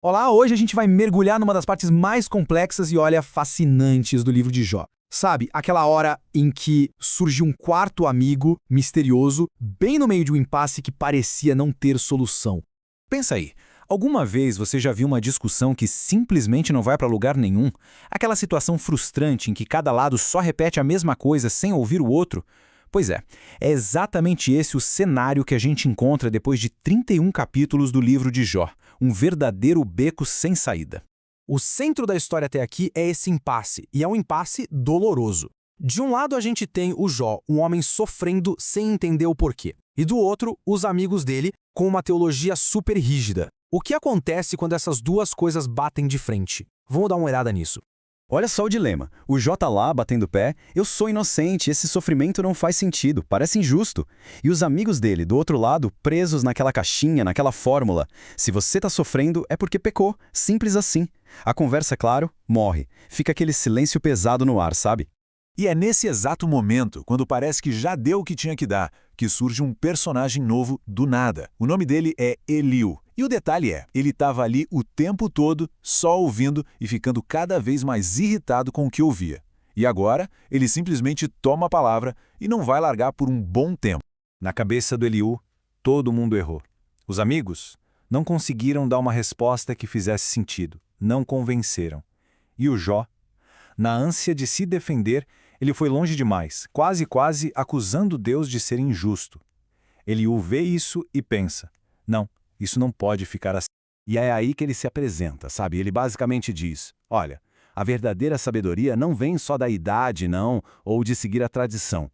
Olá, hoje a gente vai mergulhar numa das partes mais complexas e, olha, fascinantes do livro de Jó. Sabe, aquela hora em que surge um quarto amigo misterioso, bem no meio de um impasse que parecia não ter solução. Pensa aí, alguma vez você já viu uma discussão que simplesmente não vai para lugar nenhum? Aquela situação frustrante em que cada lado só repete a mesma coisa sem ouvir o outro? Pois é exatamente esse o cenário que a gente encontra depois de 31 capítulos do livro de Jó, um verdadeiro beco sem saída. O centro da história até aqui é esse impasse, e é um impasse doloroso. De um lado a gente tem o Jó, um homem sofrendo sem entender o porquê. E do outro, os amigos dele, com uma teologia super rígida. O que acontece quando essas duas coisas batem de frente? Vamos dar uma olhada nisso. Olha só o dilema. O Jó tá lá, batendo pé. Eu sou inocente, esse sofrimento não faz sentido, parece injusto. E os amigos dele, do outro lado, presos naquela caixinha, naquela fórmula. Se você tá sofrendo, é porque pecou. Simples assim. A conversa, claro, morre. Fica aquele silêncio pesado no ar, sabe? E é nesse exato momento, quando parece que já deu o que tinha que dar, que surge um personagem novo do nada. O nome dele é Eliú. E o detalhe é, ele estava ali o tempo todo, só ouvindo e ficando cada vez mais irritado com o que ouvia. E agora, ele simplesmente toma a palavra e não vai largar por um bom tempo. Na cabeça do Eliú, todo mundo errou. Os amigos não conseguiram dar uma resposta que fizesse sentido, não convenceram. E o Jó, na ânsia de se defender, ele foi longe demais, quase acusando Deus de ser injusto. Eliú vê isso e pensa, não, isso não pode ficar assim. E é aí que ele se apresenta, sabe? Ele basicamente diz, olha, a verdadeira sabedoria não vem só da idade, não, ou de seguir a tradição.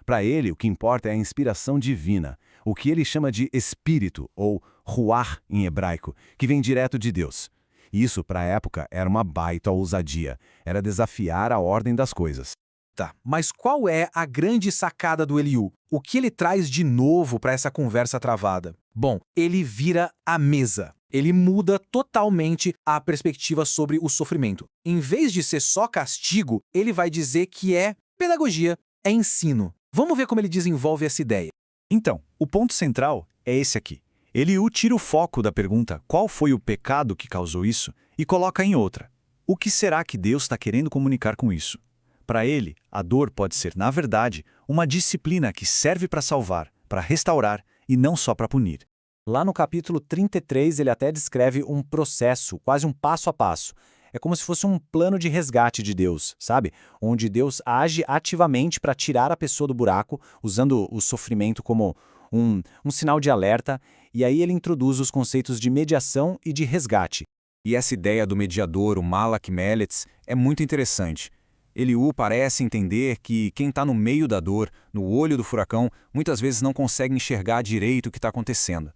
Para ele, o que importa é a inspiração divina, o que ele chama de espírito, ou ruach em hebraico, que vem direto de Deus. Isso, para a época, era uma baita ousadia, era desafiar a ordem das coisas. Tá, mas qual é a grande sacada do Eliú? O que ele traz de novo para essa conversa travada? Bom, ele vira a mesa. Ele muda totalmente a perspectiva sobre o sofrimento. Em vez de ser só castigo, ele vai dizer que é pedagogia, é ensino. Vamos ver como ele desenvolve essa ideia. Então, o ponto central é esse aqui. Eliú tira o foco da pergunta qual foi o pecado que causou isso e coloca em outra. O que será que Deus está querendo comunicar com isso? Para ele, a dor pode ser, na verdade, uma disciplina que serve para salvar, para restaurar e não só para punir. Lá no capítulo 33, ele até descreve um processo, quase um passo a passo. É como se fosse um plano de resgate de Deus, sabe? Onde Deus age ativamente para tirar a pessoa do buraco, usando o sofrimento como um sinal de alerta, e aí ele introduz os conceitos de mediação e de resgate. E essa ideia do mediador, o Malach Meletz, é muito interessante. Eliú parece entender que quem está no meio da dor, no olho do furacão, muitas vezes não consegue enxergar direito o que está acontecendo.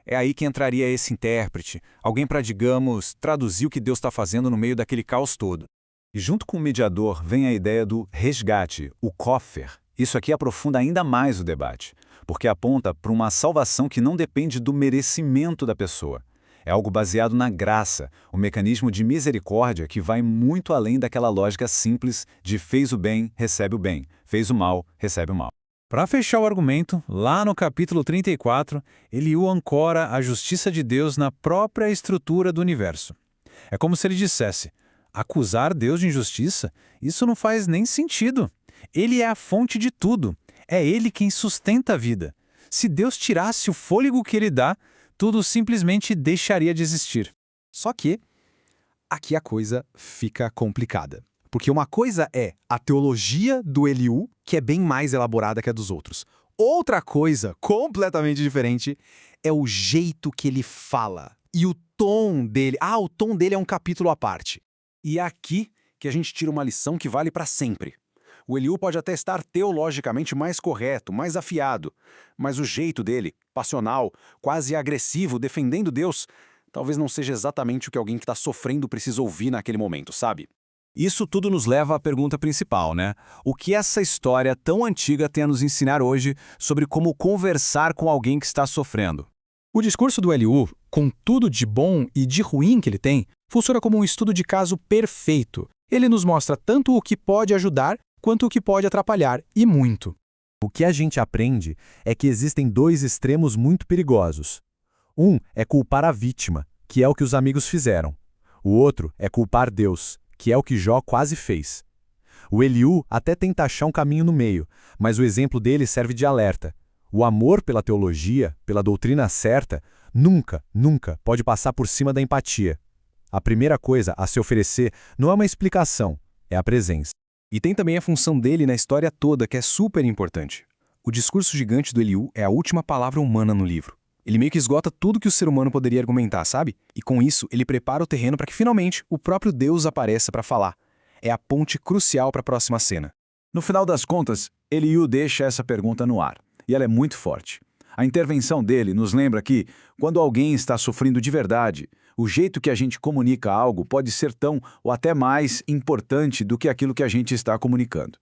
É aí que entraria esse intérprete, alguém para, digamos, traduzir o que Deus está fazendo no meio daquele caos todo. E junto com o mediador vem a ideia do resgate, o Kofer. Isso aqui aprofunda ainda mais o debate, porque aponta para uma salvação que não depende do merecimento da pessoa. É algo baseado na graça, um mecanismo de misericórdia que vai muito além daquela lógica simples de fez o bem, recebe o bem, fez o mal, recebe o mal. Para fechar o argumento, lá no capítulo 34, Eliú ancora a justiça de Deus na própria estrutura do universo. É como se ele dissesse, acusar Deus de injustiça? Isso não faz nem sentido. Ele é a fonte de tudo. É ele quem sustenta a vida. Se Deus tirasse o fôlego que ele dá, tudo simplesmente deixaria de existir. Só que aqui a coisa fica complicada. Porque uma coisa é a teologia do Eliú, que é bem mais elaborada que a dos outros. Outra coisa, completamente diferente, é o jeito que ele fala. E o tom dele. O tom dele é um capítulo à parte. E é aqui que a gente tira uma lição que vale para sempre. O Eliú pode até estar teologicamente mais correto, mais afiado, mas o jeito dele, passional, quase agressivo, defendendo Deus, talvez não seja exatamente o que alguém que está sofrendo precisa ouvir naquele momento, sabe? Isso tudo nos leva à pergunta principal, né? O que essa história tão antiga tem a nos ensinar hoje sobre como conversar com alguém que está sofrendo? O discurso do Eliú, com tudo de bom e de ruim que ele tem, funciona como um estudo de caso perfeito. Ele nos mostra tanto o que pode ajudar quanto o que pode atrapalhar, e muito. O que a gente aprende é que existem dois extremos muito perigosos. Um é culpar a vítima, que é o que os amigos fizeram. O outro é culpar Deus, que é o que Jó quase fez. O Eliú até tenta achar um caminho no meio, mas o exemplo dele serve de alerta. O amor pela teologia, pela doutrina certa, nunca, nunca pode passar por cima da empatia. A primeira coisa a se oferecer não é uma explicação, é a presença. E tem também a função dele na história toda, que é super importante. O discurso gigante do Eliú é a última palavra humana no livro. Ele meio que esgota tudo que o ser humano poderia argumentar, sabe? E com isso, ele prepara o terreno para que finalmente o próprio Deus apareça para falar. É a ponte crucial para a próxima cena. No final das contas, Eliú deixa essa pergunta no ar, e ela é muito forte. A intervenção dele nos lembra que, quando alguém está sofrendo de verdade, o jeito que a gente comunica algo pode ser tão ou até mais importante do que aquilo que a gente está comunicando.